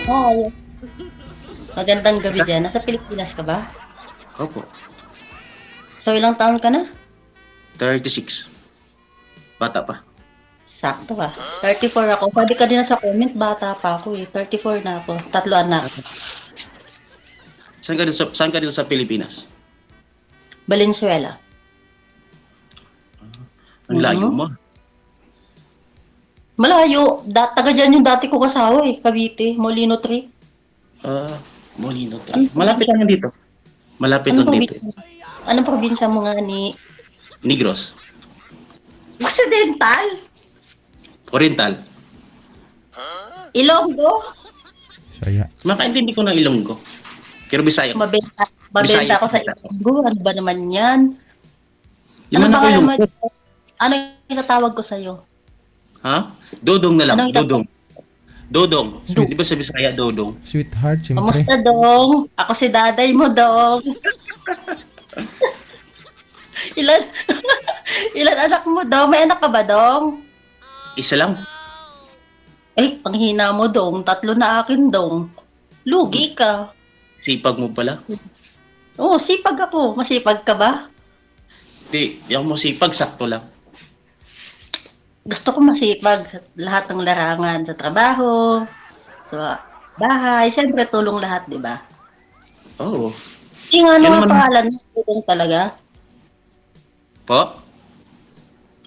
Hi, magandang gabi diyan. Nasa Pilipinas ka ba? Opo, So, ilang taon ka na? 36. Bata pa. Sakto ka. 34 ako. Sabi kanina sa comment, bata pa ako eh. 34 na ako. 3 anak. Saan ka dito sa Pilipinas? Valenzuela. Ang layo Mhm. mo. Malayo. Taga dyan yung dati ko kasawa eh. Cavite, Molino 3. Ah, Molino 3. Anong Malapit probinsya lang mo? yan dito. Malapit Anong lang dito. probinsya mo? Anong probinsya mo nga ni Negros. Occidental? Oriental. Ilonggo? Saya. Makaintindi ko ng Ilonggo. Pero Bisaya ko. Mabenta. Mabenta Bisaya ako ko. sa Ilonggo. Ano ba naman yan? Yung Ano anak ko pangalan mo? Ilonggo. Ano yung tatawag ko sa'yo? Ha? Dodong na lang. Anong itatawag? Dodong. Dodong. Do. Di ba sa Bisaya, Dodong? Sweetheart, siyempre. Kamusta, Dong? Ako si daday mo, Dong. Ilan, ilan anak mo, Dong? May anak ka ba, Dong? Isa lang. Eh, panghina mo, Dong. 3 na akin, Dong. Lugi ka. Sipag mo pala. Oo, sipag ako. Masipag ka ba? Di ako mo sipag. Sakto lang. Gusto ko masipag sa lahat ng larangan. Sa trabaho, sa bahay. Siyempre, tulong lahat, di ba? Oo. Hindi nga ano Yan ang naman. pangalan mo, tulong talaga. Po?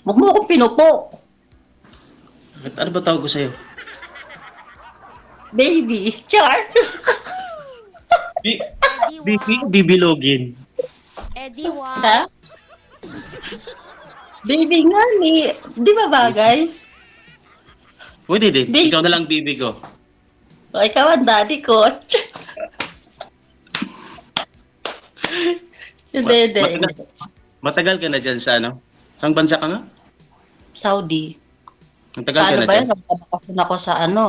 Huwag mo akong pinupo. Ano ba tawag ko sa'yo? Baby. Char. Bibilogin. Eddie Wow. Ha? Baby nga ni. Di ba bagay? Pwede din. Baby. Ikaw na lang bibi ko. O, ikaw ang daddy ko. Hindi, hindi, hindi. Matagal ka na dyan sa ano? Saan bansa ka nga? Saudi. Matagal ka Paano na ba dyan? yan? Magbabakasyon ako sa ano?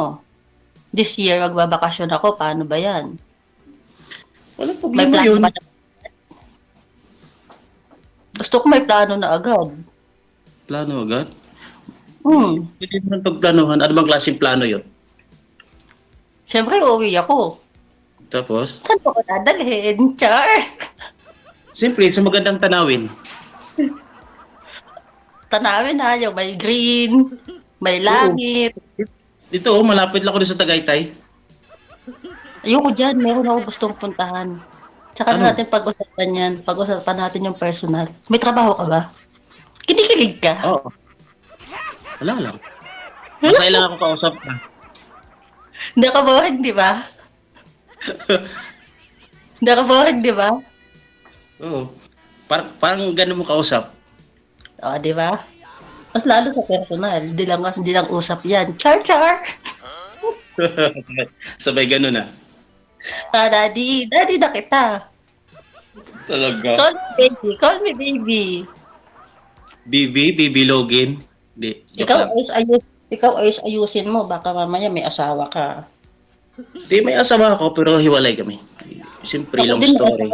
This year, magbabakasyon ako. Paano ba yan? Walang May problema plano yun. ba? Gusto ko may plano na agad. Plano agad? Hmm. Pwede naman pagplanuhan. Ano bang klaseng plano yun? Siyempre, uuwi ako. Tapos, Saan ko dadalhin? Char! siyempre, sa magandang tanawin. Tanawin na yung may green, may langit. Dito, malapit lang ako dun sa Tagaytay. Ayoko dyan, meron ako gustong puntahan. Tsaka Ano? na natin pag-usapan yan. Pag-usapan natin yung personal. May trabaho ka ba? Kinikilig ka? Oo. Wala lang. Masaya lang ako kausap ka. Hindi ka boring, di ba? Hindi ka boring, di ba? Oo. Parang ganun mo kausap. O, di ba? Mas lalo sa personal. Hindi lang usap yan. Char, char! Sabay ganun ah. Ah, daddy. Daddy na kita. Talaga. Call me baby. Call me baby. Bibilogin. Di, joke Ikaw lang. ayusin mo. Baka mamaya may asawa ka. Di, may asawa ako pero hiwalay kami. Siyempre, Ako long din story.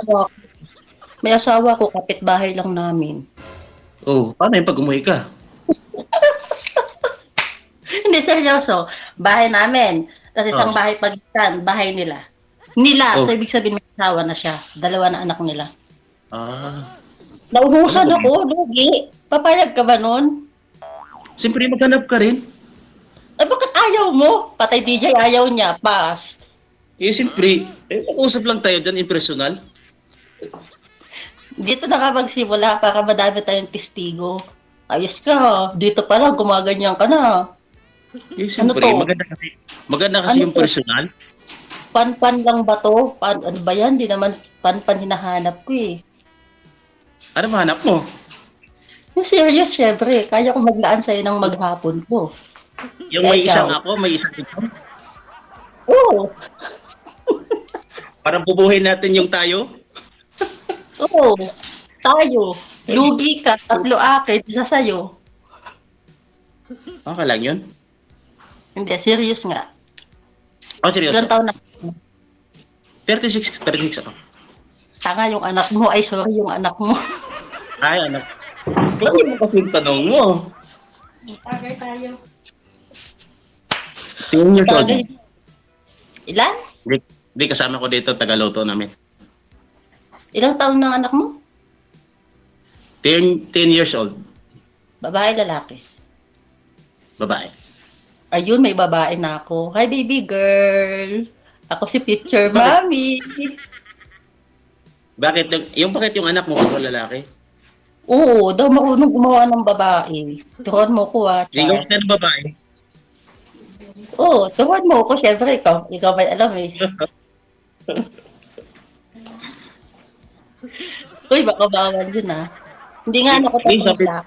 may asawa ko. Kapitbahay lang namin. Oh, paano yung pag umuwi ka? Hindi, seryoso. Bahay namin. Tapos isang Oh. bahay pagitan. Bahay nila. Nila. Oh. So, ibig sabihin may asawa na siya. 2 na anak nila. Ah. Nauhusan Ano ba ako. Lugi. Papayag ka ba nun? Siyempre, maghanap ka rin. Ay, bakit ayaw mo? Patay DJ, ayaw niya. Pass. Siyempre, mag-usap lang tayo dyan, impersonal. Dito na ka magsimula para madami tayong testigo. Ayos ka, ha? Dito pa lang, gumaganyan ka na. Siyempre, to? maganda kasi Ano yung to? personal. Pan-pan lang ba to? Ano ba yan? Di naman pan-pan hinahanap ko eh. Ano mahanap mo? Yung serious, syempre. Kaya ko maglaan sa'yo ng maghapon ko. Yung may Ikaw. isang ako, may isang ikaw. Oo. Parang bubuhin natin yung tayo. Oo. Tayo. Lugi ka. 3 akin. Isa sa'yo. Okay lang yun. Hindi, serious nga. Oh, seryoso. Ilang taon na? 36 ako. Tanga yung anak mo. Ay, sorry yung anak mo. Ay, anak. Bakit mo kasi yung tanong mo? Tagay tayo. Tingnan niyo to. Tagay. Ilan? Hindi kasama ko dito, tagaluto namin. Ilang taon na anak mo? 10 years old, Babae, lalaki? babae. Ayun, may babae na ako. Hi, baby girl. Ako si Picture Mommy. Bakit yung anak mo ako lalaki? Oo, daw marunong gumawa ng babae. Turuan mo ko, Ikaw Cha. na ng babae. Oo, turuan mo ko. Siyempre, ikaw may alam eh. Uy, baka bawal yun Hindi nga ako Hindi, tapos sabi- na.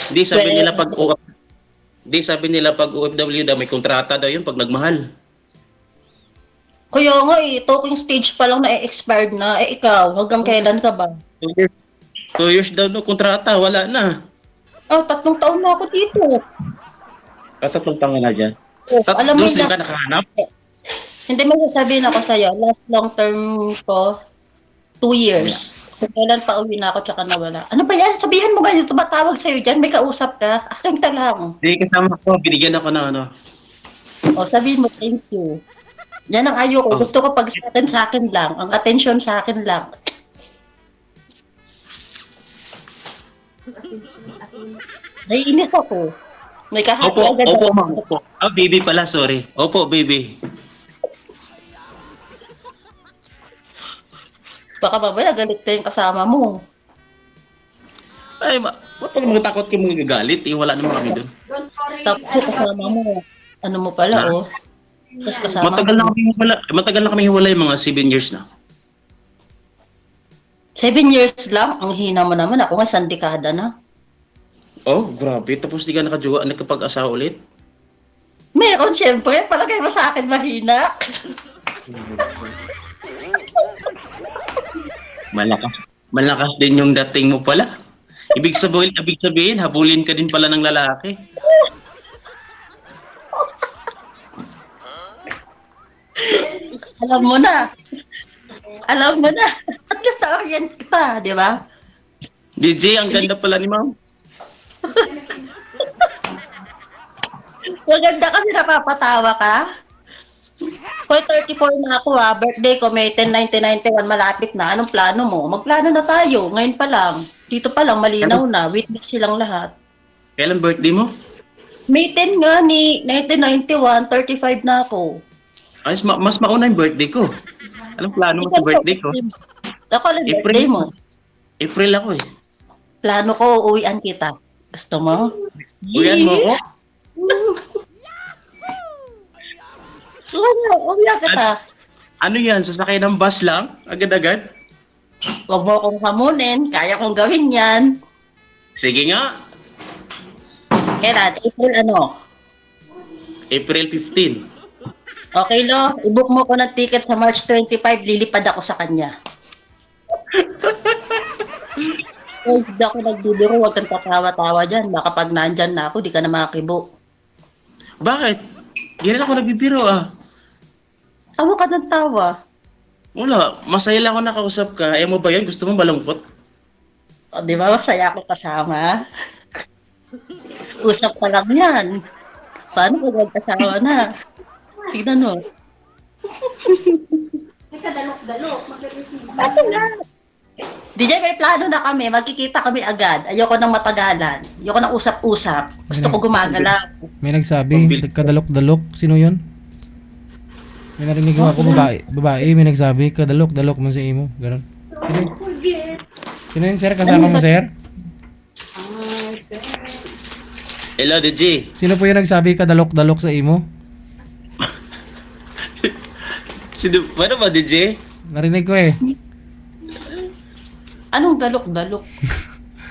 Hindi sabi Well, nila pag OFW daw may kontrata daw yun pag nagmahal. Kaya nga talking stage pa lang na-expired na. Ikaw, hanggang kailan ka ba? 2 years daw no kontrata, wala na. 3 taon na ako dito. Tatlong taon na dyan. Alam mo Tapos yung di ka nakahanap? hindi mo sasabihin ako sa'yo, last long term ko, 2 years. Kung kailan pa uwi na ako tsaka nawala. Ano ba yan? Sabihin mo nga yung tumatawag sa'yo dyan, may kausap ka. Aking ta lang. Hindi kasama ko, binigyan ako ng ano. O, sabihin mo, thank you. Yan ang ayoko. Gusto ko pag sa akin lang. Ang attention sa akin lang. Naiinis ako. May kahati Opo, agad opo ako. ma'am, opo. Baby pala, sorry. Opo, baby. Baka babaya, galit na yung kasama mo. Ay, ba't pag mga takot ka mga gagalit? Wala naman kami dun. Don't worry. Tapos kasama mo. Ano mo pala, Tapos kasama Matagal na mo. kami hiwalay. Matagal na kami hiwalay, mga 7 years na. 7 years lang? Ang hina mo naman. Ako nga, isang dekada na. Oh, grabe. Tapos di ka nakapag-asawa ulit? Meron, syempre. Palagay mo sa akin mahina. Malakas din yung dating mo pala. Ibig sabihin, habulin ka din pala ng lalaki. Alam mo na. Alam mo na. At least na-orient kita, di ba? DJ, ang ganda pala ni ma'am. Maganda kasi napapatawa ka. Hoy, 34 na ako Birthday ko, May 10, 1991. Malapit na. Anong plano mo? Magplano na tayo. Ngayon pa lang. Dito pa lang, malinaw na. Witness silang lahat. Kailan birthday mo? May 10 nga ni 1991. 35 na ako. Ay, mas mauna yung birthday ko. Anong plano mo sa birthday ko? Ako lang birthday mo. April ako eh. Plano ko, uwian kita. Gusto mo? Uyan mo ako? Uwian kita. Ano yan? Sasakay ng bus lang? Agad-agad? Huwag mo akong hamunin. Kaya kong gawin yan. Sige nga. Kailan? April ano? April 15. Okay, Lo. I-book mo ko ng ticket sa March 25. Lilipad ako sa kanya. Hindi ako nagbibiro. Huwag kang tatawa-tawa dyan. Baka pag nandyan na ako, di ka na makibo. Bakit? Ganyan ako nagbibiro ah. Tawa ka ng tawa. Wala. Masaya lang ako nakausap ka. Ayaw mo ba yun? Gusto mo malungkot? O, di ba? Masaya ako kasama. Usap pa lang yan. Paano pag magkasama na? Tignan mo. Dalok-dalok. Ito na. DJ, may plano na kami. Magkikita kami agad. Ayoko nang matagalan. Ayoko nang usap-usap. Gusto ko gumagala. May nagsabi, kadalok-dalok. Sino yun? May narinig ko ako, babae, may nagsabi, kadalok-dalok mo sa imo. Ganon. Sino yun? Sino yun, sir? Kasama mo, sir? Hello, DJ. Sino po yung nagsabi, kadalok-dalok sa imo? Paano ba, DJ? Narinig ko eh. Anong dalok-dalok?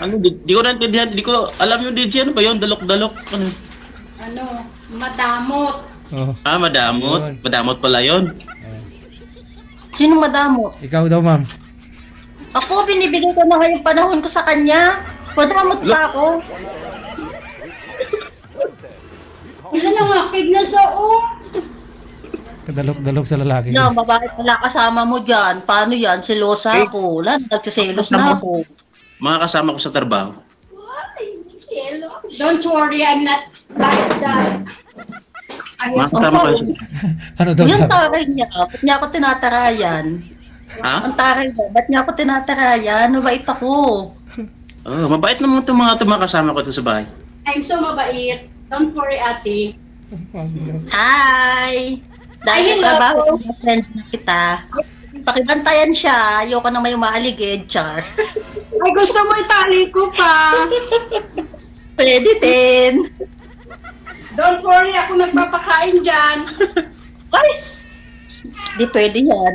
Ano, di ko naintindihan. Di ko alam yung DJ. Ano ba yun? Dalok-dalok. Ano? Madamot. Oh. Ah, madamot. Yun. Madamot pala yun. Sino madamot? Ikaw daw, ma'am. Ako, binibigay ko na ngayong panahon ko sa kanya. Madamot pa ako. Wala nang akid na sa Kadalok-dalok sa lalaki. No, bakit wala kasama mo dyan? Paano yan? Silosa ako. Wala, nagsiselos na ako. Mga kasama ko sa trabaho. Don't worry, I'm not like that. Mga kasama ko. Ano daw Yung sabi? taray niya, ba't niya ako tinatarayan? Ha? Ang taray niya, ba't niya ako tinatarayan? Mabait ako. Oh, mabait naman itong mga kasama ko dito sa bahay. I'm so mabait. Don't worry, ate. Hi! Dahil Ay, hello. trabaho, friend na kita. Pakibantayan siya, ayoko nang may umaaligid, char. Ay, gusto mo itali ko pa. Pwede din. Don't worry, ako nagpapakain dyan. Ay! Di pwede yan.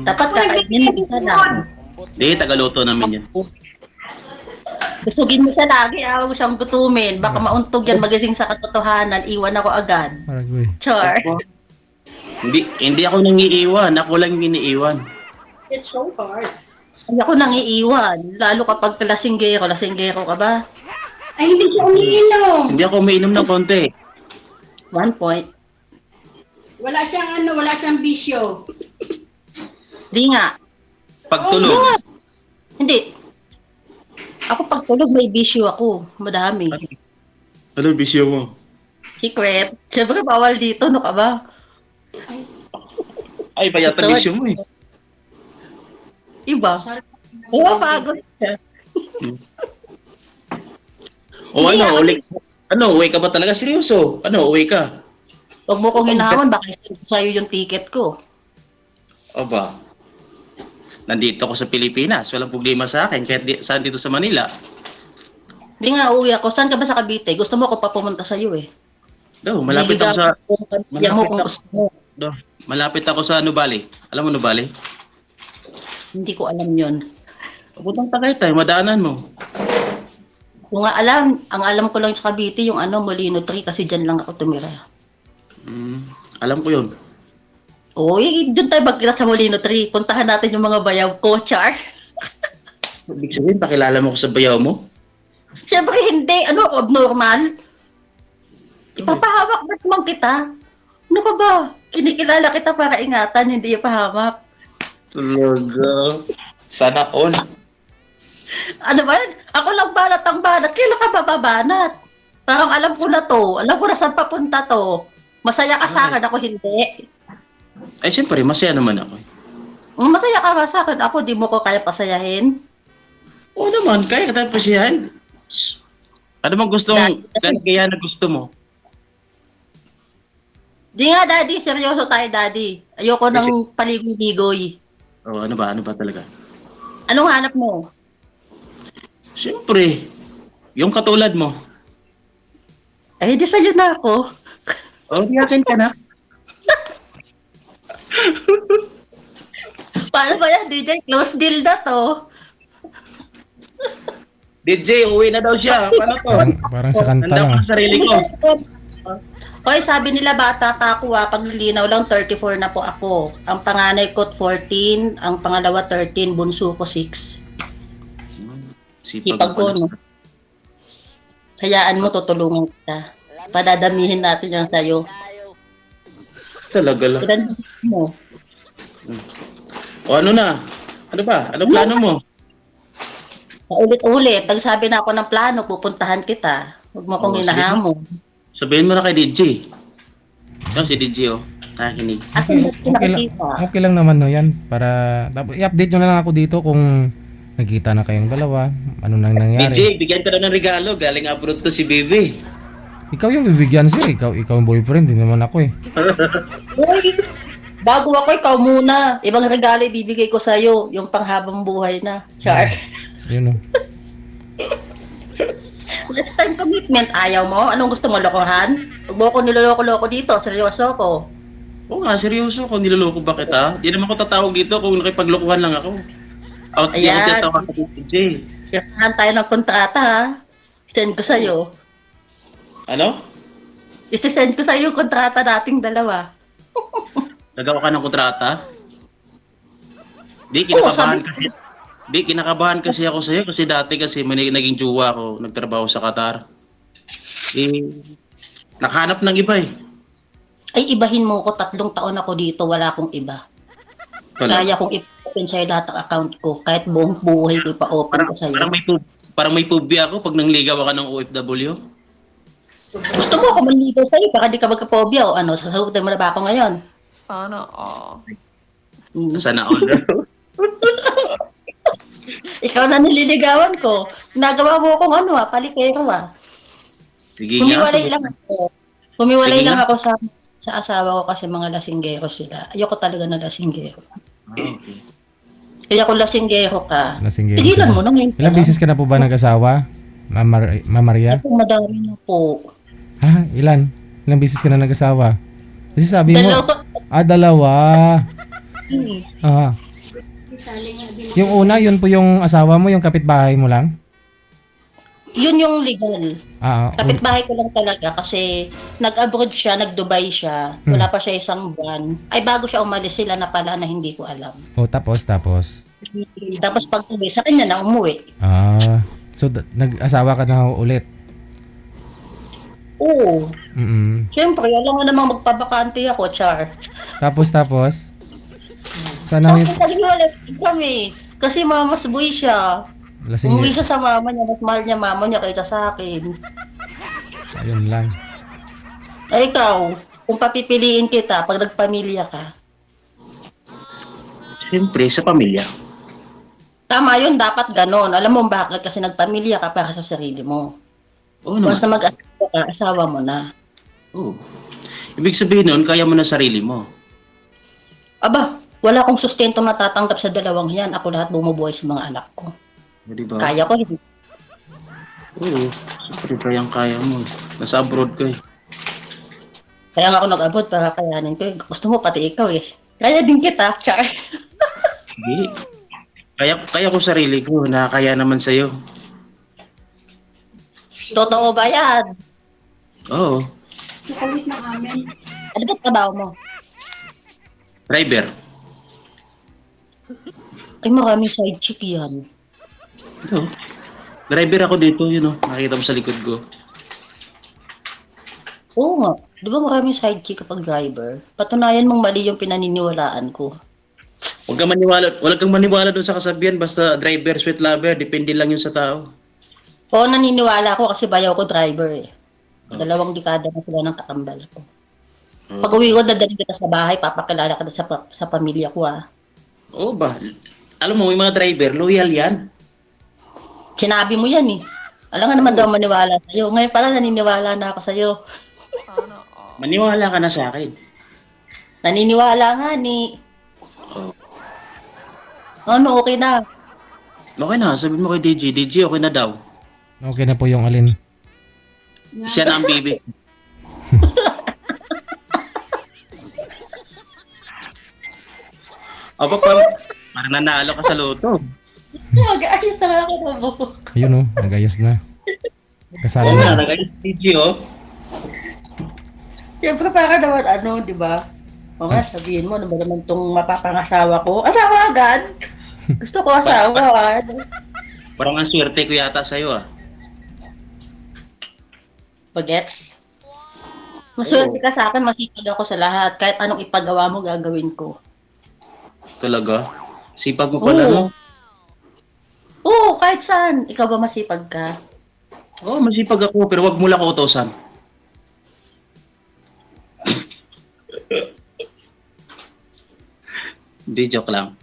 Dapat kakainin mo isa lang. Di, tagaluto namin yan. Busugin mo siya lagi, ayaw mo siyang gutumin. Baka mauntog yan magising sa katotohanan, iwan ako agad. Maragoy. Char. Hindi ako nangiiwan, ako lang iniiwan. It's so hard. Ay, ako nang iiwan. Lalo kapag lasinggero ka ba? Ay, hindi siya umiinom. Hindi ako umiinom ng konti. 1 point. Wala siyang bisyo. Di nga. Pagtulog. Hindi. Ako pag tulog may bisyo ako. Madami. Ano bisyo mo? Secret. Siyempre bawal dito, no ka ba? Ay, payata bisyo mo eh. Iba. Oo, pagod siya. O uwi ka ba talaga? Seryoso? Uwi ka? Huwag mo kong hinahamon, baka sa'yo yung ticket ko. Aba, nandito ako sa Pilipinas. Walang problema sa akin. Kahit saan dito sa Manila. Hindi nga, uwi ako. Saan ka ba sa Cavite? Gusto mo ako pa pumunta sa'yo eh. Malapit ako sa... Yan mo kung gusto mo. Malapit ako sa Nubali. Alam mo Nubali? Hindi ko alam yon. Pupuntang Tagaytay, madaanan mo. Kung nga alam, ang alam ko lang sa Cavite, yung Molino 3 kasi dyan lang ako tumira. Alam ko yun. Oo, doon tayo magkita sa Molino 3. Puntahan natin yung mga bayaw ko, Char. Ibig sabihin, pakilala mo ko sa bayaw mo? Siyempre hindi. Ano ako, abnormal? Ipapahawak ba naman kita? Ano ka ba? Kinikilala kita para ingatan, hindi ipahamak. Talaga. Sana all. Ano ba yan? Ako lang banat ang banat. Kailan ka bababanat? Parang alam ko na to. Alam ko na saan papunta to. Masaya ka sa akin, ako hindi. Ay, siyempre, masaya naman ako. Masaya ka nga sa akin. Ako, di mo ko kaya pasayahin. Oo naman, kaya ka tayo pasiyahan. Ano bang kaya na gusto mo? Di nga, Daddy. Seryoso tayo, Daddy. Ayoko ng paligoy-ligoy. Oh, ano ba talaga? Anong hanap mo? Siyempre, yung katulad mo. Eh, di sa'yo na ako. Oh, di akin ka na. Paano ba yan, DJ? Close deal na to. DJ, uwi na daw siya. Paano to? Parang sa kanta Handa lang. ko sa sarili ko. Hoy, sabi nila bata pa ako paglilinaw lang 34 na po ako. Ang panganay ko 14, ang pangalawa 13, bunso ko 6. Ipag ko, no? Hayaan mo, tutulungan kita. Padadamihin natin yan sa'yo. Talaga lang. Ilan mo? O ano na? Ano ba? Ano plano mo? Paulit-ulit. Nagsabi na ako ng plano, pupuntahan kita. Huwag mo kong sige. hinahamon. Sabihin mo na kay DJ. Yan si DJ, oh. Nakikinig. Asan Okay, ba okay, lang, nakikita? okay lang naman no yan. Para, i-update nyo na lang ako dito kung nagkita na kayong dalawa. Ano nang nangyari. DJ, bigyan ka na ng regalo. Galing abroad to si Bibi. Ikaw yung bibigyan sir. Ikaw yung boyfriend. Hindi naman ako eh. Uy, bago ako, ikaw muna. Ibang regalo ibibigay ko sa'yo. Yung panghabang buhay na. Char. Yun o. Next time commitment, ayaw mo? Anong gusto mo, lokohan? Huwag mo ko niloloko-loko dito. Seryoso ko. Oo nga, seryoso. Kung niloloko ba kita? Di naman ko tatawag dito kung nakipaglokohan lang ako. Di ako Ayan. tatawag kay DJ. Kailangan tayo ng kontrata, ha? Send ko sa'yo. Ano? Isi-send ko sa'yo yung kontrata nating dalawa. Nagawa ka ng kontrata? Kinakabahan kasi ako sa'yo kasi dati kasi may naging jowa ko, nagtrabaho sa Qatar. Nakahanap ng iba eh. Ay, ibahin mo ko. 3 taon ako dito. Wala akong iba. Kaya kong i-open sa'yo lahat ng account ko. Kahit buong buhay ko ipa-open ko sa'yo. Parang may pubya ako pag nangligaw ka ng OFW. Gusto mo ako manligaw sa'yo, baka di ka magka-phobia o ano, sasagutin mo na ba ako ngayon? Sana all. Sana all. Ikaw na nililigawan ko. Nagawa mo akong ano palikero Sige nga. Humiwalay lang ako. Humiwalay Sige lang nga. ako sa asawa ko kasi mga lasinggero sila. Ayoko talaga na lasinggero. Okay. Kaya kung lasinggero ka, Lasinggero tigilan sila. mo na ngayon. Ilang beses ka na po ba nag-asawa? Ma'am Maria? Ako madami na po. Ha? Ilan? Ilang beses ka na nag-asawa? Kasi sabi mo, Dalawa. 2. Aha. Yung una, yun po yung asawa mo, yung kapitbahay mo lang? Yun yung legal. Kapit. Kapitbahay ko lang talaga kasi nag-abroad siya, nag-Dubai siya. Wala pa siya isang buwan. Ay bago siya umalis sila na pala na hindi ko alam. Tapos. Tapos pag uwi, sa kanya na umuwi. So, nag-asawa ka na ulit? Oo. Mm. Siyempre, alam mo namang magpabakante ako, Char. Tapos? Sana Tapos naghiwalay kami. Kasi mamas boy siya. Umuwi siya sa mama niya. Mas mahal niya mama niya kaysa sa akin. Ayun lang. Ay ikaw, kung papipiliin kita pag nagpamilya ka, Siyempre, sa pamilya. tama yun, dapat ganon. Alam mo bakit? Kasi nagpamilya ka para sa sarili mo. Oo naman. Once na mag-asawa ka, asawa mo na. Oo. Ibig sabihin nun, kaya mo na sarili mo. Aba, wala akong sustento matatanggap sa dalawang yan. Ako lahat bumubuhay sa mga anak ko. Di ba? Kaya ko, hindi. Oo. Siyempre, kaya mo. Nasa abroad ka eh. Kaya nga ako nag-abot para kayanin ko. Gusto mo pati ikaw eh. Kaya din kita, Char. Hindi. Kaya ko sarili ko, nakakaya naman sa'yo. Totoo ba yan? Oo. Nakulit na amin. Ano ba trabaho mo? Driver. Ay, marami side chick yan. Ito. Driver ako dito, yun o. Nakita mo sa likod ko. Oo nga. Di ba maraming side chick kapag driver? Patunayan mong mali yung pinaniniwalaan ko. Huwag kang maniwala doon sa kasabihan, basta driver, sweet lover, depende lang yun sa tao. Oo, naniniwala ko kasi bayaw ko driver eh. 2 dekada na sila ng kakambal ko. Pag uwi ko, dadalhin kita sa bahay, papakilala ka sa pamilya ko Oo ba? Alam mo, may mga driver, loyal yan. Sinabi mo yan eh. Alam nga naman daw maniwala sa'yo. Ngayon pala naniniwala na ako sa'yo. Sana all. Maniwala ka na sa akin. Naniniwala nga ni. Ano, okay na. Okay na, sabihin mo kay DJ, okay na daw. Okay na po yung alin. Siya na ang baby. Aba, parang nanalo ka sa loto. Mag-ayos sa mga kinabok. Ayun nag-ayos na. Kasali Oo na, na. nag-ayos DJ Siyempre para naman di ba? O nga, sabihin mo, ano ba naman itong mapapangasawa ko? Asawa agad! Gusto ko asawa. Parang ang swerte ko yata sa'yo Bagets? Maswerte ka sa akin, masipag ako sa lahat. Kahit anong ipagawa mo, gagawin ko. Talaga? Sipag mo pala, Oo. no? Oo, kahit saan. Ikaw ba masipag ka? Oo, masipag ako, pero wag mo lang ako utosan. Hindi, joke lang.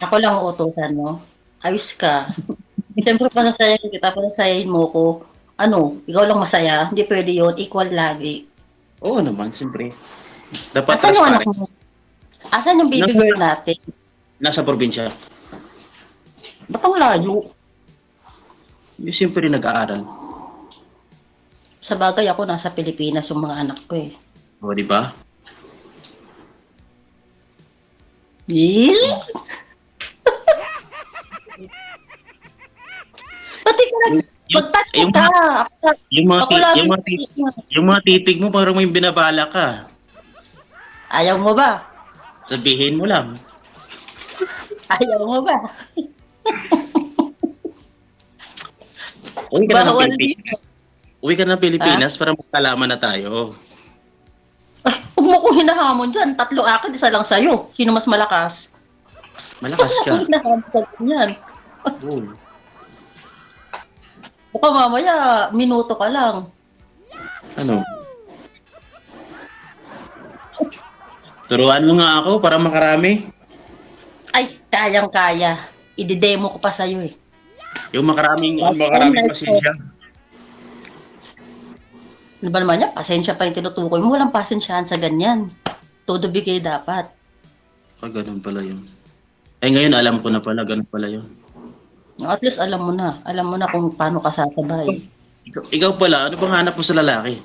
Ako lang ang utusan mo. Ayos ka. Siyempre, panasayahin kita, panasayahin mo ko. Ikaw lang masaya. Hindi pwede yun. Equal lagi. Oo naman, siyempre. Dapat Asan yung anak transparent. mo? Asan yung baby girl natin? Nasa probinsya. Ba't ang layo? Hindi, siyempre nag-aaral. Sa bagay ako, nasa Pilipinas yung mga anak ko eh. O, di ba? Pati ka magtanong yung ka. Yung mga, Ako lagi yung mga titig mo parang may binabala ka. Ayaw mo ba? Sabihin mo lang. Ayaw mo ba? Uwi ka na ng Bawal Pilipinas. dito. Uwi ka na ng Pilipinas para magkalaman na tayo. Ay, huwag mo kong hinahamon dyan. 3 akin, 1 lang sa'yo. Sino mas malakas? Malakas Huwag mo ka. kong hinahamon dyan. Oo. Baka mamaya, minuto ka lang. Ano? Turuan mo nga ako para makarami. Ay, kayang-kaya. Ididemo ko pa sa'yo eh. Yung maraming pasensya. Ano ba naman yan? Pasensya pa yung tinutukoy mo. Walang pasensyahan sa ganyan. Todo bigay dapat. Ganun pala yun. Ay, ngayon alam ko na pala, ganun pala yun. At least alam mo na. Alam mo na kung paano ka sasabay. Ikaw pala, ano bang hanap mo sa lalaki?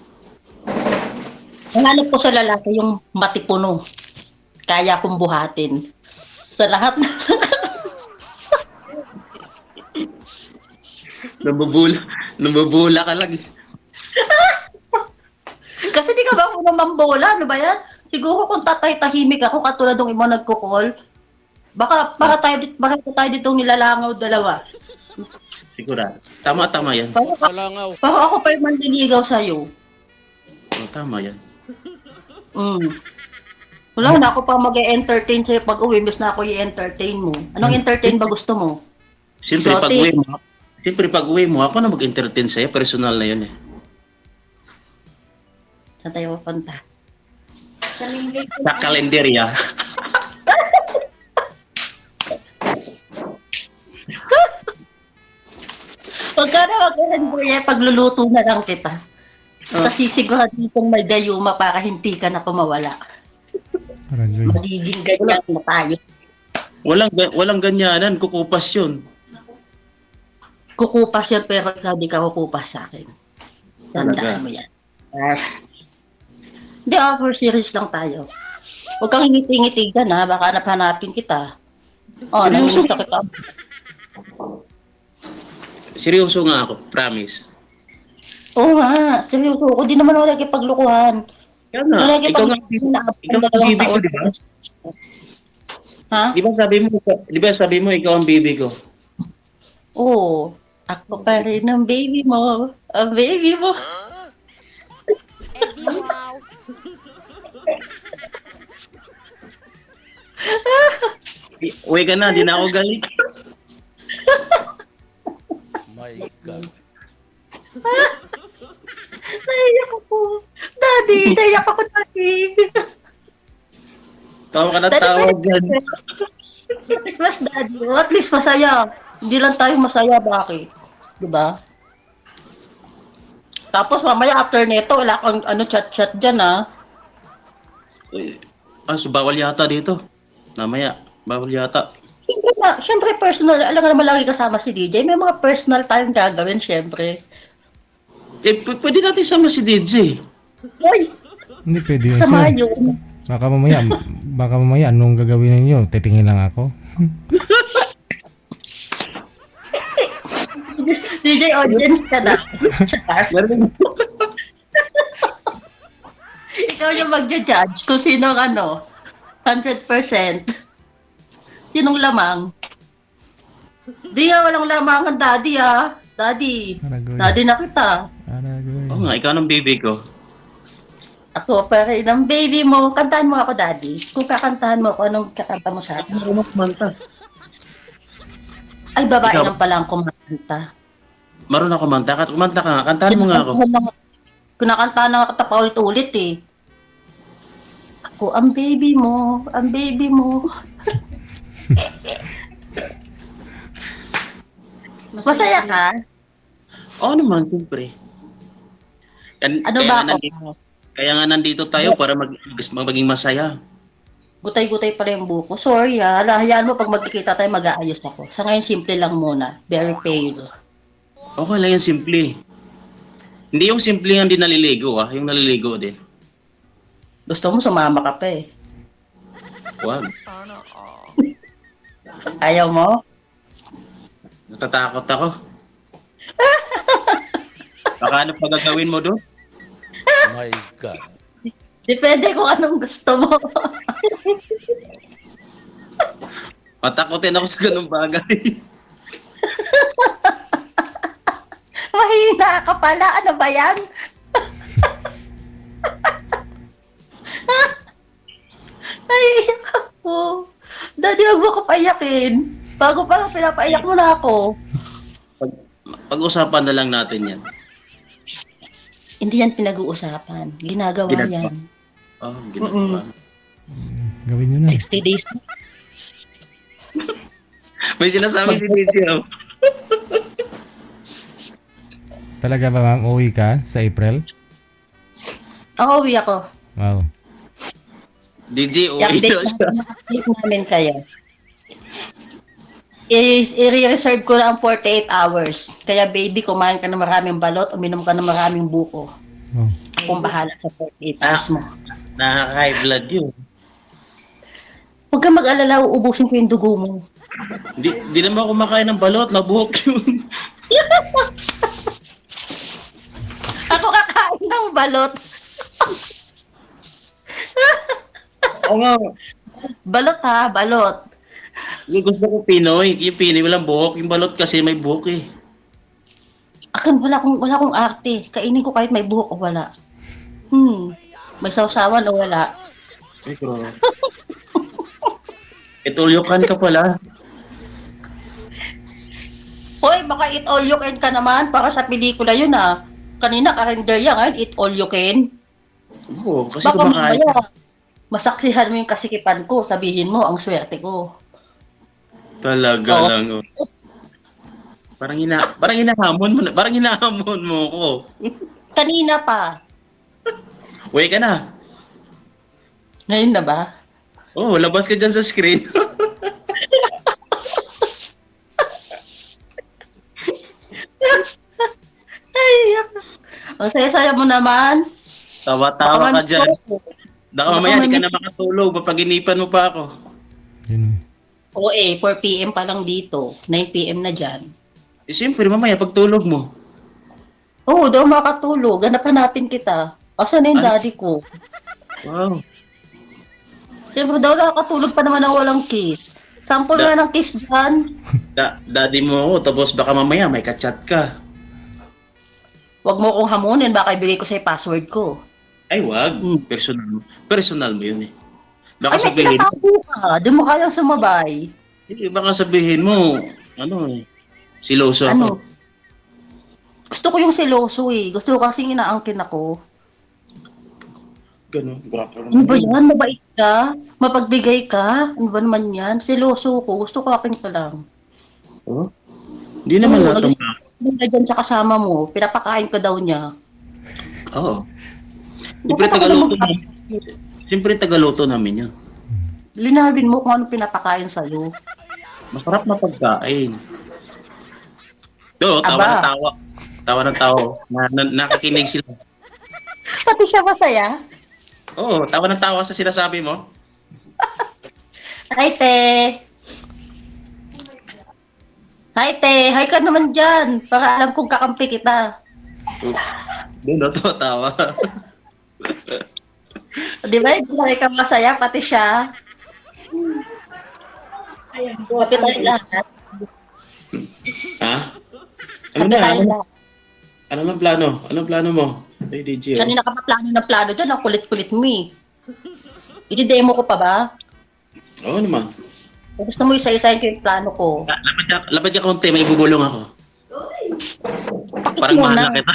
Ang hanap ko sa lalaki yung matipuno. Kaya kong buhatin. Sa lahat. Nabubula ka lang. Kasi di ka ba ako mambola? Ano ba yan? Siguro kung tatay-tahimik ako katulad ng ibang nagko-call, baka tayo ditong nilalangaw dalawa. Sigurado. Tama yan. Baka ako pa yung manliligaw sa'yo. Oh, tama yan. Wala na ako pa mag-entertain sa'yo pag uwi, miss na ako i-entertain mo. Anong entertain ba gusto mo? Siyempre pag uwi mo, ako na mag-entertain sa'yo. Personal na yun eh. Saan tayo pupunta? Sa kalenderya. Pagka na mag-entertain, pagluluto na lang kita. Tapos sisiguraduhin ditong may gayuma para hindi ka na pumawala. Aranjoy. Magiging ganyan na tayo. Walang ganyanan. Kukupas yun. Kukupas yan pero ikaw di ka kukupas sa akin. Tandaan Talaga? mo yan. Hindi, for serious lang tayo. Huwag kang ngiti-ngiti dyan ha, baka hanapin kita. Namiss na kita. Seryoso nga ako. Promise. Oo nga, seryoso. Ako di naman wala paglukuhan. Kaya nga. Wala Ikaw nga. Ikaw ang bibi ko, di ba? Ha? Di ba sabi mo ikaw ang bibi ko? Oo. Ako pa rin ang baby mo. Ang baby mo. Uwi ka na, di na ako galit. My God. Naiyak ako. Daddy, naiyak ako, daddy. Tawa ka na tawa dyan. Mas daddy, at least masaya. Hindi lang tayo masaya, bakit? Diba? Tapos mamaya after neto, wala kang chat-chat dyan So bawal yata dito. Mamaya, bawal yata. Siyempre personal, alam nga naman lagi kasama si DJ, may mga personal tayong gagawin, siyempre. Pwede natin sama si DJ. Uy, Hindi pwede yun, sama sir. yun. Baka mamaya, anong gagawin ninyo? Titingin lang ako. DJ audience ka na. Ikaw yung magja-judge kung sino 100%. Sinong lamang? Di nga walang lamang ang daddy Daddy. Aragoy. Daddy na kita. Aragoy. Oo nga, ikaw ng baby ko. Ako pa rin ang baby mo. Kantahan mo ako, daddy. Kung kakantahan mo ako, anong kakanta mo sa akin? Kumanta. Ay, babae Ikaw. lang pala ang kumanta. Marunong kumanta. Kumanta ka nga. Kantahan mo nga ako. Kinakantahan na kita paulit-ulit eh. Ako ang baby mo, ang baby mo. Masaya ka? Oo naman, siyempre. Ano ba ako? Kaya nga nandito tayo para maging masaya. Gutay-gutay pala yung buko. Sorry hayaan mo pag magkikita tayo mag-aayos ako. Sa ngayon, simple lang muna. Very pale. Okay lang yan, simple. Hindi yung simple yung hindi naliligo yung naliligo din. Gusto mo, sumama ka pa eh. Wag. Sana all. Ayaw mo? Natatakot ako. Baka ano pa gagawin mo doon? My God. Depende kung anong gusto mo. Matakotin ako sa ganung bagay. Mahina ka pala. Ano ba yan? Naiiyak ako. Daddy, wag mo ko paiyakin. Bago pa lang pinapaiyak mo na ako. Pag-usapan na lang natin yan. Hindi yan pinag-uusapan. Ginagawa Ginagawa. yan. Oh, ginagawa. Gawin nyo na. 60 days. May sinasabi si DJ, oh. Talaga ba ma'am, uwi ka sa April? Oo, uwi ako. Wow. DJ, uwi I-update daw siya. namin kayo. I-reserve ko na ang 48 hours. Kaya baby, kumain ka ng maraming balot, uminom ka ng maraming buko. Oh. Akong bahala sa 48 hours mo. Nakaka-high blood yun. Huwag kang mag-alala, uubusin ko yung dugo mo. Di naman ako kumakain ng balot, nabuhok yun. Ako kakain ng balot. Oo nga. Balot ha, balot. Yung gusto ko Pinoy. Yung Pinoy walang buhok. Yung balot kasi may buhok eh. Akin, wala akong arte. Kainin ko kahit may buhok o wala. May sausawan o wala. Ay, bro. Itulyokan ka pala. Hoy, baka eat all you can ka naman para sa pelikula yun ah. Kanina ka-render yan, ngayon eat all you can. Oo, kasi Baka kumakain. mamaya, masaksihan mo yung kasikipan ko, sabihin mo, ang swerte ko. Talaga Oo. lang. Oh. Parang hinahamon mo, parang hinahamon mo ko. Kanina pa. Uwi ka na. Ngayon na ba? Oh, labas ka dyan sa screen. Ay, ang saya-saya mo naman. Tawa-tawa ka dyan. Baka mamaya Baka di ka may- na makatulog. Mapaginipan mo pa ako. Yun. Oo 4 p.m. pa lang dito. 9 p.m. na dyan. Eh, siyempre, mamaya pagtulog mo. Oo, daw makatulog. Ganapan natin kita. Asan na yung Ay. daddy ko? Wow. Siyempre daw nakakatulog pa naman ng walang kiss. Sample nga ng kiss dyan. Daddy mo ako, tapos baka mamaya may kachat ka. Huwag mo kong hamunin, baka ibigay ko sa'yo password ko. Ay, wag. Hmm. Personal mo yun eh. Baka Ay, may sabihin, tinatago ka. Di mo kayang sumabay. baka sabihin mo, siloso ako. Ano? Gusto ko yung seloso eh. Gusto ko kasing inaangkin ako. Ganun, grabe. Ano ba yan? Mabait ka? Mapagbigay ka? Ano ba naman yan? Seloso ko. Gusto ko akin ka lang. Oh? Hindi naman Oo, lahat ng Ano na dyan sa kasama mo? Pinapakain ka daw niya. Oo. Siyempre tagaluto namin yan. Linawin mo kung ano pinapakain sa'yo. Masarap na pagkain. Do, tawa Aba. ng tawa. Tawa ng tao. Nakikinig sila. Pati siya masaya. Oo, tawa ng tawa sa sinasabi mo. Hi, te. Hi, te. Hi ka naman dyan. Para alam kong kakampi kita. Doon, tawa. Di ba? Hindi na ka masaya, pati siya. Pati tayo lahat. Ha? Ano Pati na? tayo lahat. Ano na plano? Anong plano mo? Ay, DJ. Kanina ka pa plano na plano dyan. Ang kulit-kulit mo eh. I-demo ko pa ba? Oo naman. Kung gusto mo isa-isahin ko yung plano ko. Lapad ka konti, may ibubulong ako. Pakis Parang mo mahal na. na kita.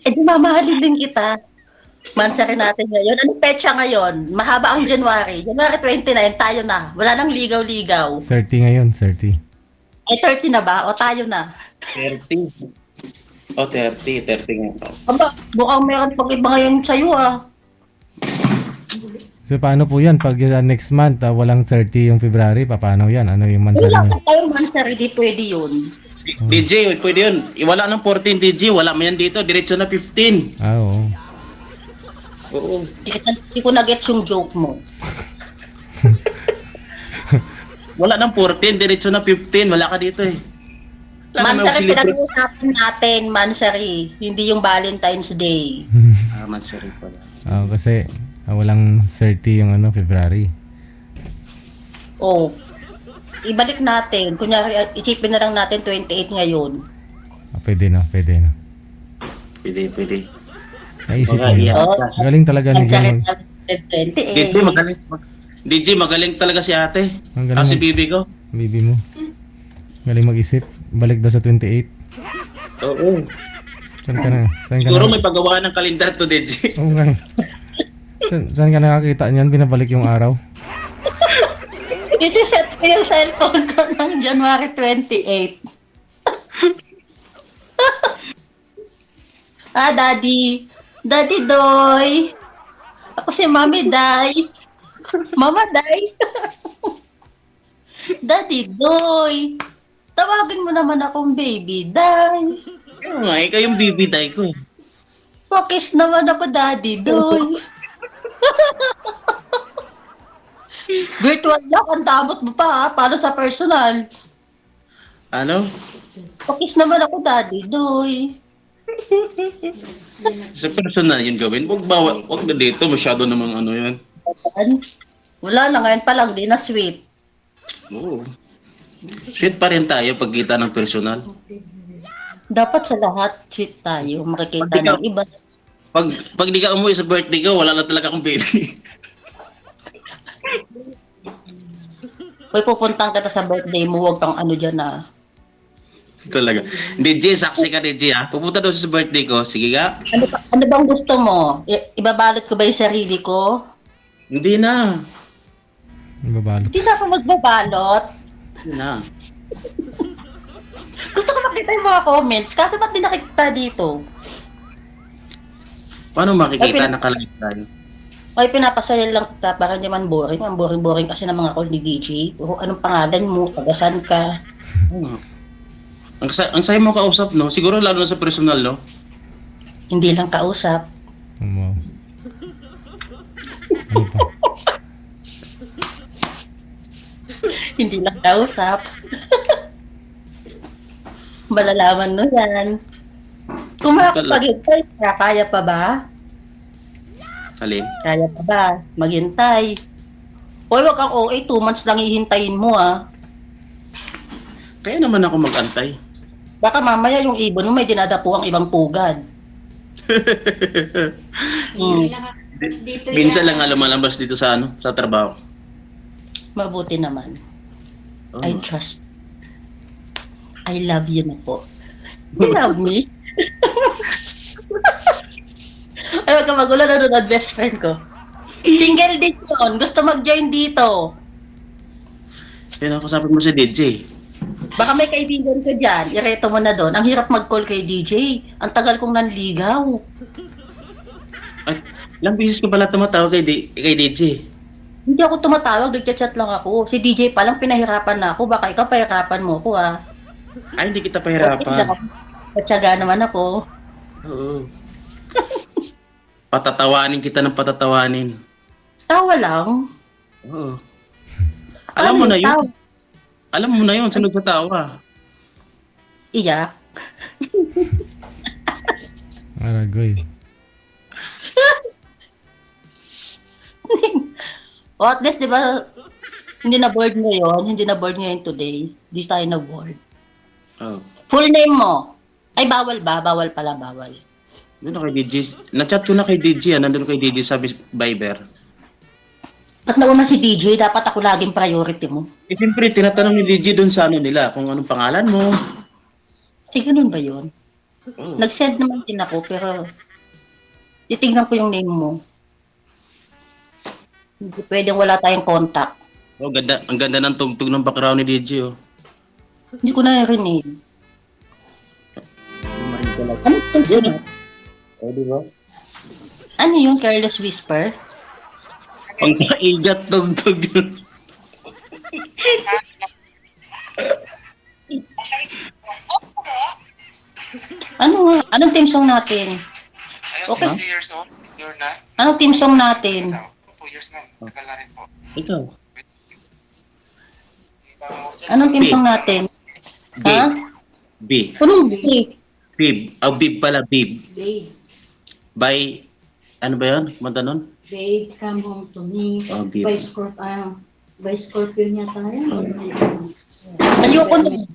Eh di mamahalin din kita. Mansarin natin ngayon. Anong petsa ngayon? Mahaba ang January. January 29, tayo na. Wala nang ligaw-ligaw. 30 ngayon, 30. Ay, 30 na ba? O tayo na. 30. Oh, 30 nga. Aba, mukhang meron pag iba ngayon sa'yo ah. So paano po yan? Pag next month, walang 30 yung February, paano yan? Ano yung Wala mansari niya? pa tayong mansari, di pwede yun. DJ, pwede yun. Wala ng 14 DJ, wala mo yan dito. Diretso na 15. Ah, oo. Oo. Di ko na-gets yung joke mo. Wala ng 14, diretso na 15. Wala ka dito eh. Wala naman Mansari, celebrate. pinag-uusapan natin, mansari. Hindi yung Valentine's Day. Ah, mansari pala. Kasi walang 30 yung February. Oh. Ibalik natin. Kunyari, isipin na lang natin 28 ngayon. Pwede na, pwede na. Pwede. Naisip Mga mo yun. iyak. Oh, Galing talaga ni mansari Jen. natin 28. DJ, magaling. DJ, magaling talaga si ate. Ang Ah, si galing bibi ko. bibi mo. Galing mag-isip. Balik daw sa 28. Oo. Saan ka na? Saan ka Siguro na? may paggawa ng kalendar to, DJ. Oo nga. Saan ka nakakita niyan? Binabalik yung araw? Isiset ko yung cellphone ko ng January 28. Daddy. Daddy Doy. Ako si Mami Day. Mama Day. Daddy Doy. Tawagin mo naman akong baby Day. Oo nga, ikaw yung bibitay ko. Pakis naman ako, Daddy Doy. Virtual lang, ang damot mo pa ha, para sa personal. Ano? Pakis naman ako, Daddy Doy. Sa personal yun gawin. Huwag na dito. Masyado namang ano yan. Wala na, ngayon pa lang, di na sweet. Oo. Sweet pa rin tayo pagkita ng personal. Dapat sa lahat, sweet tayo, makikita ng iba. Pag di ka umuwi sa birthday ko, wala na talaga akong baby. Uy, pupuntang kita sa birthday mo, huwag kang ano dyan ah. Talaga. DJ, saksi ka DJ ha. Pupunta daw sa birthday ko. Sige ka. Ano bang gusto mo? Ibabalot ko ba yung sarili ko? Hindi na. Babalot. Hindi na ako magbabalot. Hindi na. Gusto ko makita yung mga comments, kaso ba't di nakikita dito? Paano makikita nakalive tayo? Ay, pinapasaya lang kita para hindi man boring. Ang boring-boring kasi ng mga call ni DJ. Puro anong pangalan mo, tagasan ka. Oo. Ang sayo mo kausap, no? Siguro lalo na sa personal, no? Hindi lang kausap. Wow. Ano pa? Hindi lang kausap. Malalaman mo yan. Kung makapag-hintay ka, kaya pa ba? Alin? Kaya pa ba? Maghintay. Hoy, wag kang OA, 2 months lang hihintayin mo ah. Kaya naman ako mag-antay. Baka mamaya yung ibon mo may dinadapo ang ibang pugad. Dito Minsan yan. lang nga lumalabas dito sa ano, sa trabaho. Mabuti naman. Oh. I trust. I love you na po. You love me? Ay, wag ka magulo, nanonood best friend ko. Single din yun. Gusto mag-join dito. Kaya nakasapit mo si DJ. Baka may kaibigan ka dyan. Ireto mo na doon. Ang hirap mag-call kay DJ. Ang tagal kong nanligaw. At ilang beses ka pala tumatawag kay DJ. Hindi ako tumatawag. Nagchat-chat lang ako. Si DJ pa lang pinahirapan na ako. Baka ikaw pahirapan mo ako ah. Ay, hindi kita pahirapan. Patsaga naman ako. Oo. Patatawanin kita ng patatawanin. Tawa lang. Oo. Alam mo na yun. Tawa. Alam mo na yun, sunod sa tawa. Iyak. Aragoy. O at least, di ba, hindi na bored ngayon. Hindi na bored ngayon today. Hindi tayo na bored. Oh. Full name mo. Ay, bawal ba? Bawal pala, bawal. Nandun kay DJ. Na-chat ko na kay DJ, nandun kay DJ sa Viber. At nauna si DJ, dapat ako laging priority mo. Eh, siyempre, tinatanong ni DJ dun sa ano nila, kung anong pangalan mo. Eh, ganun ba yun? Oh. Nag-send naman din ako, pero titignan ko yung name mo. Hindi pwedeng wala tayong contact. Oh, ganda, ang ganda ng tugtog ng background ni DJ, oh. Hindi ko narinig. Ano yun? Oh, di ba? Ano yung Careless Whisper? Ang kaigat tugtog yun. Ano nga? Anong team song natin? Okay. 60 years old, you're not? Anong team song natin? 2 years na, tagal na rin po. Ikaw. Anong team song natin? B. Ha? B. Anong B? Bib. Oh, Bib pala, Bib. Babe, By, ano ba yun? Kumanta nun? babe, come home to me. Oh, babe. By Scorpion yata yan. Ayoko nun.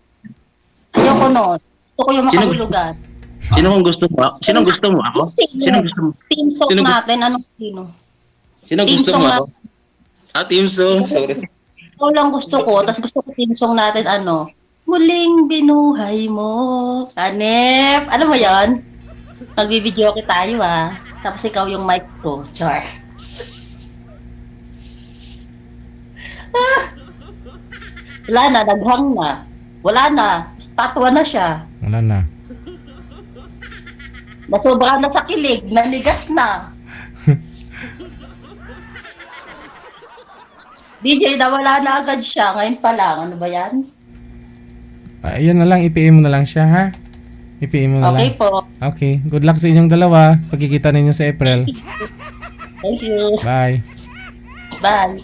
Ayoko nun. Gusto ko yung makahulugan. Sino kung gusto mo? Sino gusto mo? Ako? Sino gusto mo? Team song Sino gusto- natin, anong sino? Sino Team gusto song mo ako? Ah, team song. Sorry. Ikaw lang gusto ko, tapos gusto ko team song natin, ano, muling binuhay mo. Hanep. Alam mo yon? Magbibideo ko tayo Tapos ikaw yung mic ko. Char. Wala na, naghang na. Wala na, statwa na siya. Wala na. Nasobra na sa kilig, naligas na. DJ, nawala na agad siya. Ngayon pa lang, ano ba yan? Ayun na lang, i-PM mo na lang siya, ha? I-PM mo na Okay lang. po. Okay. Good luck sa inyong dalawa. Pagkikita ninyo sa April. Thank you. Bye. Bye.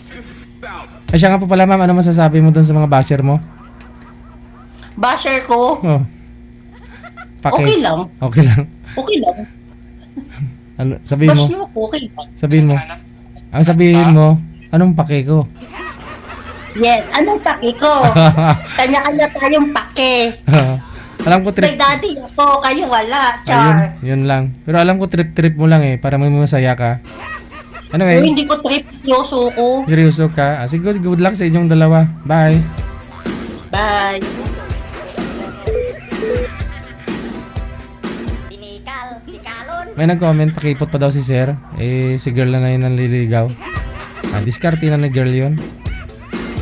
Ay, siya nga po pala, ma'am. Ano masasabi mo dun sa mga basher mo? Basher ko, Oh. okay lang. Okay lang. Okay lang. Ano, sabihin mo. Bash mo, okay lang. Sabihin mo. Hanap. Ang sabihin mo, anong pake ko? Yes, anong pake ko? Kanya-kanya tayong pake. Alam ko May trip. daddy ako, kayo wala. Ayun, Char. yun lang. Pero alam ko trip-trip mo lang para may masaya ka. Kung Anyway, hindi ko trip, yoso ko. seryoso ka. Sige, good luck sa inyong dalawa. Bye. Bye. May nag-comment, pakipot pa daw si Sir. Si girl na yun ang liligaw. Diskarte na ni girl yun.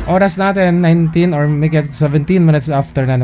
Oras natin, 19 or make it 17 minutes after na